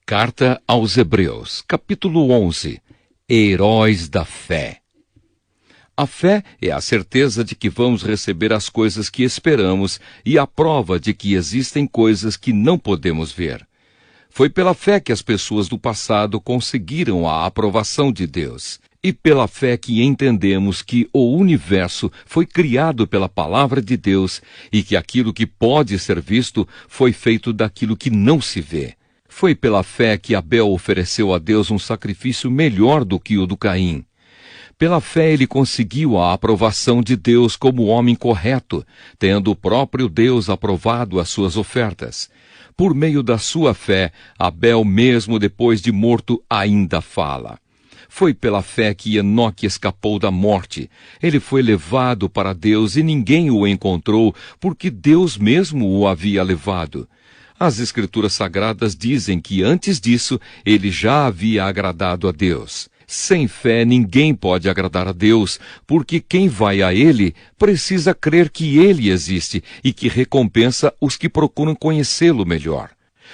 Carta aos Hebreus, capítulo 11. Heróis da fé. A fé é a certeza de que vamos receber as coisas que esperamos e a prova de que existem coisas que não podemos ver. Foi pela fé que as pessoas do passado conseguiram a aprovação de Deus. E pela fé que entendemos que o universo foi criado pela palavra de Deus e que aquilo que pode ser visto foi feito daquilo que não se vê. Foi pela fé que Abel ofereceu a Deus um sacrifício melhor do que o do Caim. Pela fé ele conseguiu a aprovação de Deus como homem correto, tendo o próprio Deus aprovado as suas ofertas. Por meio da sua fé, Abel, mesmo depois de morto, ainda fala. Foi pela fé que Enoque escapou da morte. Ele foi levado para Deus e ninguém o encontrou, porque Deus mesmo o havia levado. As Escrituras Sagradas dizem que antes disso ele já havia agradado a Deus. Sem fé ninguém pode agradar a Deus, porque quem vai a Ele precisa crer que Ele existe e que recompensa os que procuram conhecê-lo melhor.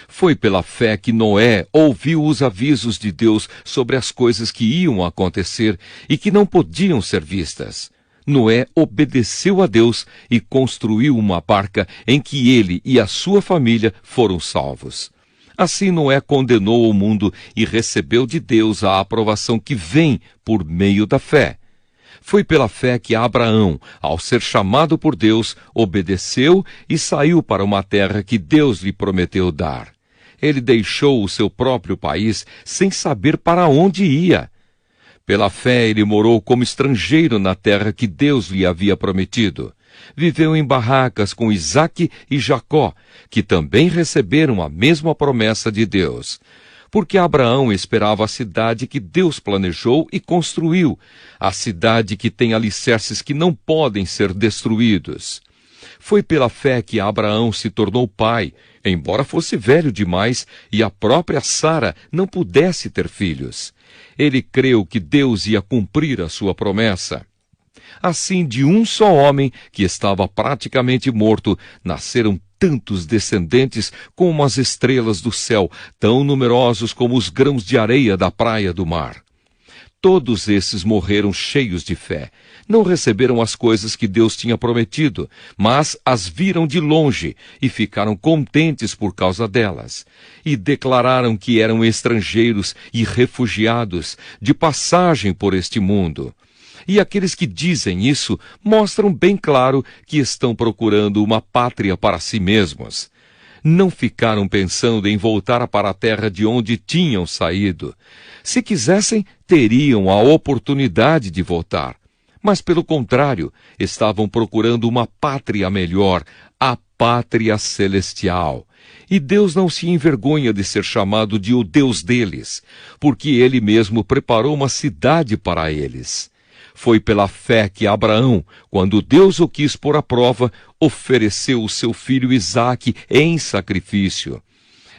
Foi pela fé que Noé ouviu os avisos de Deus sobre as coisas que iam acontecer e que não podiam ser vistas. Noé obedeceu a Deus e construiu uma barca em que ele e a sua família foram salvos. Assim Noé condenou o mundo e recebeu de Deus a aprovação que vem por meio da fé. Foi pela fé que Abraão, ao ser chamado por Deus, obedeceu e saiu para uma terra que Deus lhe prometeu dar. Ele deixou o seu próprio país sem saber para onde ia. Pela fé ele morou como estrangeiro na terra que Deus lhe havia prometido. Viveu em barracas com Isaque e Jacó, que também receberam a mesma promessa de Deus. Porque Abraão esperava a cidade que Deus planejou e construiu, a cidade que tem alicerces que não podem ser destruídos. Foi pela fé que Abraão se tornou pai, embora fosse velho demais e a própria Sara não pudesse ter filhos. Ele creu que Deus ia cumprir a sua promessa. Assim, de um só homem, que estava praticamente morto, nasceram tantos descendentes como as estrelas do céu, tão numerosos como os grãos de areia da praia do mar. Todos esses morreram cheios de fé. Não receberam as coisas que Deus tinha prometido, mas as viram de longe e ficaram contentes por causa delas. E declararam que eram estrangeiros e refugiados, de passagem por este mundo. E aqueles que dizem isso mostram bem claro que estão procurando uma pátria para si mesmos. Não ficaram pensando em voltar para a terra de onde tinham saído. Se quisessem, teriam a oportunidade de voltar. Mas, pelo contrário, estavam procurando uma pátria melhor, a pátria celestial. E Deus não se envergonha de ser chamado de o Deus deles, porque Ele mesmo preparou uma cidade para eles. Foi pela fé que Abraão, quando Deus o quis pôr à prova, ofereceu o seu filho Isaque em sacrifício.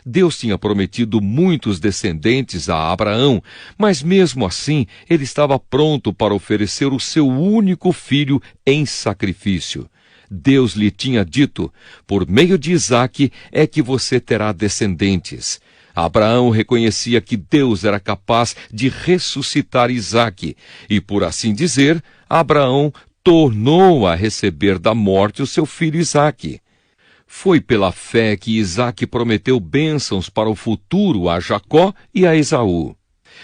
Deus tinha prometido muitos descendentes a Abraão, mas mesmo assim ele estava pronto para oferecer o seu único filho em sacrifício. Deus lhe tinha dito, por meio de Isaque é que você terá descendentes. Abraão reconhecia que Deus era capaz de ressuscitar Isaque, e por assim dizer, Abraão tornou a receber da morte o seu filho Isaque. Foi pela fé que Isaque prometeu bênçãos para o futuro a Jacó e a Esaú.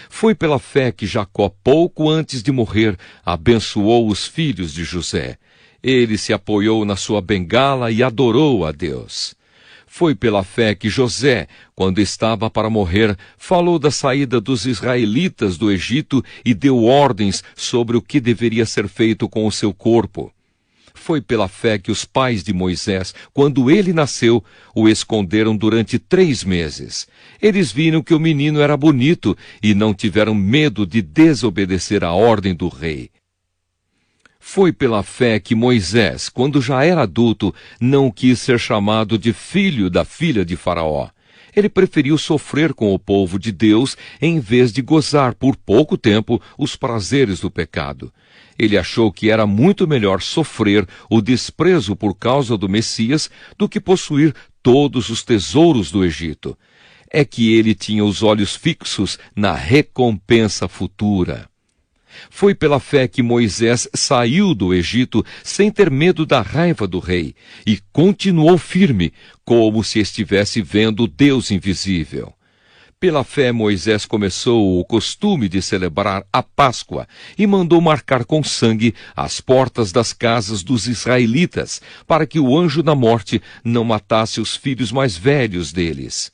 Foi pela fé que Jacó, pouco antes de morrer, abençoou os filhos de José. Ele se apoiou na sua bengala e adorou a Deus. Foi pela fé que José, quando estava para morrer, falou da saída dos israelitas do Egito e deu ordens sobre o que deveria ser feito com o seu corpo. Foi pela fé que os pais de Moisés, quando ele nasceu, o esconderam durante 3 meses. Eles viram que o menino era bonito e não tiveram medo de desobedecer a ordem do rei. Foi pela fé que Moisés, quando já era adulto, não quis ser chamado de filho da filha de Faraó. Ele preferiu sofrer com o povo de Deus em vez de gozar por pouco tempo os prazeres do pecado. Ele achou que era muito melhor sofrer o desprezo por causa do Messias do que possuir todos os tesouros do Egito. é que ele tinha os olhos fixos na recompensa futura. Foi pela fé que Moisés saiu do Egito sem ter medo da raiva do rei e continuou firme, como se estivesse vendo o Deus invisível. Pela fé, Moisés começou o costume de celebrar a Páscoa e mandou marcar com sangue as portas das casas dos israelitas, para que o anjo da morte não matasse os filhos mais velhos deles.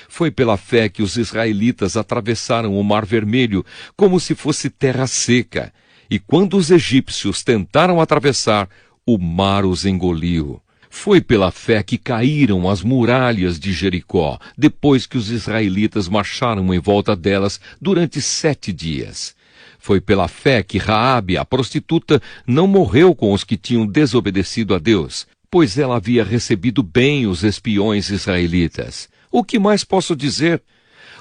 Foi pela fé que os israelitas atravessaram o Mar Vermelho como se fosse terra seca, e quando os egípcios tentaram atravessar, o mar os engoliu. Foi pela fé que caíram as muralhas de Jericó, depois que os israelitas marcharam em volta delas durante 7 dias. Foi pela fé que Raabe, a prostituta, não morreu com os que tinham desobedecido a Deus, pois ela havia recebido bem os espiões israelitas. O que mais posso dizer?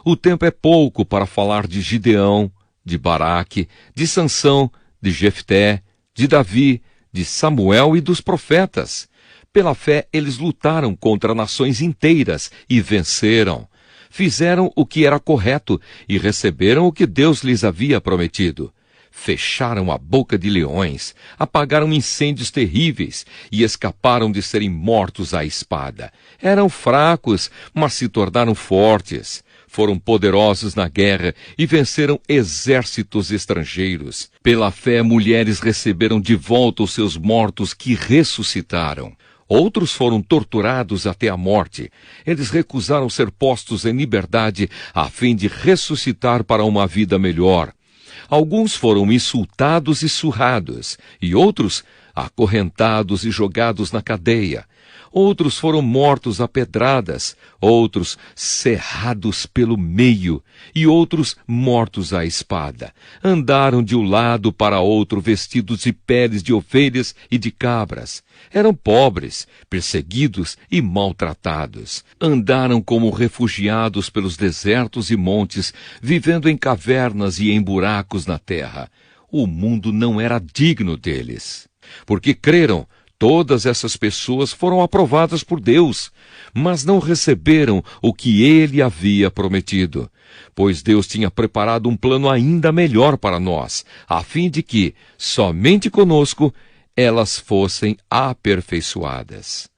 O tempo é pouco para falar de Gideão, de Baraque, de Sansão, de Jefté, de Davi, de Samuel e dos profetas. Pela fé, eles lutaram contra nações inteiras e venceram. Fizeram o que era correto e receberam o que Deus lhes havia prometido. Fecharam a boca de leões, apagaram incêndios terríveis e escaparam de serem mortos à espada. Eram fracos, mas se tornaram fortes. Foram poderosos na guerra e venceram exércitos estrangeiros. Pela fé, mulheres receberam de volta os seus mortos que ressuscitaram. Outros foram torturados até a morte. Eles recusaram ser postos em liberdade a fim de ressuscitar para uma vida melhor. Alguns foram insultados e surrados, e outros acorrentados e jogados na cadeia. Outros foram mortos a pedradas, outros cerrados pelo meio, e outros mortos à espada. Andaram de um lado para outro vestidos de peles de ovelhas e de cabras. Eram pobres, perseguidos e maltratados. Andaram como refugiados pelos desertos e montes, vivendo em cavernas e em buracos na terra. O mundo não era digno deles. Porque creram, todas essas pessoas foram aprovadas por Deus, mas não receberam o que Ele havia prometido, pois Deus tinha preparado um plano ainda melhor para nós, a fim de que, somente conosco, elas fossem aperfeiçoadas.